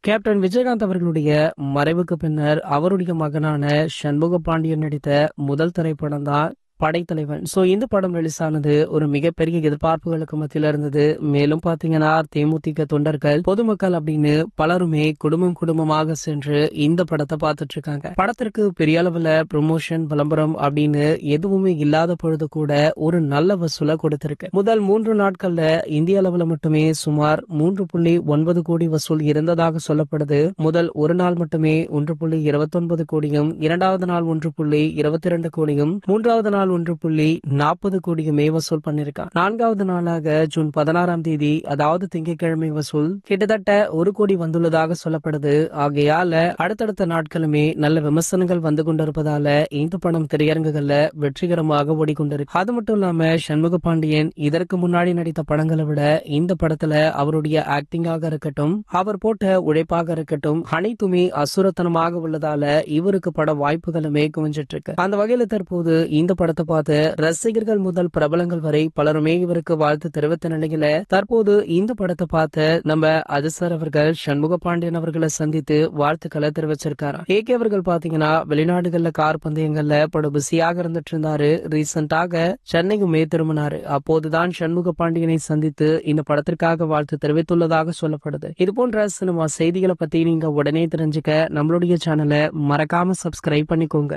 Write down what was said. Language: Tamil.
கேப்டன் விஜயகாந்த் அவர்களுடைய மறைவுக்கு பின்னர் அவருடைய மகனான சண்முக பாண்டியன் நடித்த முதல் திரைப்படம் தான் படைத்தலைவன். இந்த படம் ரிலீஸ் ஆனது ஒரு மிகப்பெரிய எதிர்பார்ப்புகளுக்கு மத்தியில இருந்தது. மேலும் பாத்தீங்கன்னா தேமுதிக தொண்டர்கள், பொதுமக்கள் அப்படின்னு பலருமே குடும்பமாக சென்று இந்த படத்தை பார்த்துட்டு இருக்காங்க. படத்திற்கு பெரிய அளவுல ப்ரொமோஷன், விளம்பரம் அப்படின்னு எதுவுமே இல்லாத பொழுது கூட ஒரு நல்ல வசூலை கொடுத்திருக்கு. முதல் 3 நாட்கள்ல இந்திய அளவுல மட்டுமே சுமார் 3.9 கோடி வசூல் இருந்ததாக சொல்லப்படுது. முதல் ஒரு நாள் மட்டுமே 1.29 கோடியும், இரண்டாவது நாள் 1.22 கோடியும், மூன்றாவது நாள் 1.40 கோடியுமே வசூல் பண்ணிருக்கான். 4வது நாளாக ஜூன் 16ஆம் தேதி, அதாவது திங்கட்கிழமை வசூல் கிட்டத்தட்ட 1 கோடி வந்துள்ளதாக சொல்லப்படுது. ஆகையால அடுத்தடுத்த நாட்களுமே நல்ல விமர்சனங்கள் வந்து கொண்டிருப்பதால இந்த படம் திரையரங்குகள்ல வெற்றிகரமாக ஓடிக்கொண்டிருக்கு. அது மட்டும் இல்லாம சண்முக பாண்டியன் இதற்கு முன்னாடி நடித்த படங்களை விட இந்த படத்துல அவருடைய ஆக்டிங்காக இருக்கட்டும், அவர் போட்ட உழைப்பாக இருக்கட்டும், அனைத்துமே அசுரத்தனமாக உள்ளதால இவருக்கு பட வாய்ப்புகளுமே குவிஞ்சிட்டு இருக்கு. அந்த வகையில தற்போது இந்த படத்தை பார்த்து ரசிகர்கள் முதல் பிரபலங்கள் வரை பலருமே இவருக்கு வாழ்த்து தெரிவித்த நிலையில தற்போது இந்த படத்தை பார்த்து நம்ம அதிசர் அவர்கள் சண்முக பாண்டியன் அவர்களை சந்தித்து வாழ்த்துக்களை தெரிவிச்சிருக்காரு. ஏகே அவர்கள் பாத்தீங்கன்னா வெளிநாடுகள்ல கார் பந்தயங்கள்ல படம் பிஸியாக இருந்துட்டு இருந்தாரு. ரீசெண்டாக சென்னைக்குமே திரும்பினாரு. அப்போதுதான் சண்முக பாண்டியனை சந்தித்து இந்த படத்திற்காக வாழ்த்து தெரிவித்துள்ளதாக சொல்லப்படுது. இது போன்ற சினிமா செய்திகளை பத்தி நீங்க உடனே தெரிஞ்சுக்க நம்மளுடைய சேனலை மறக்காம சப்ஸ்கிரைப் பண்ணிக்கோங்க.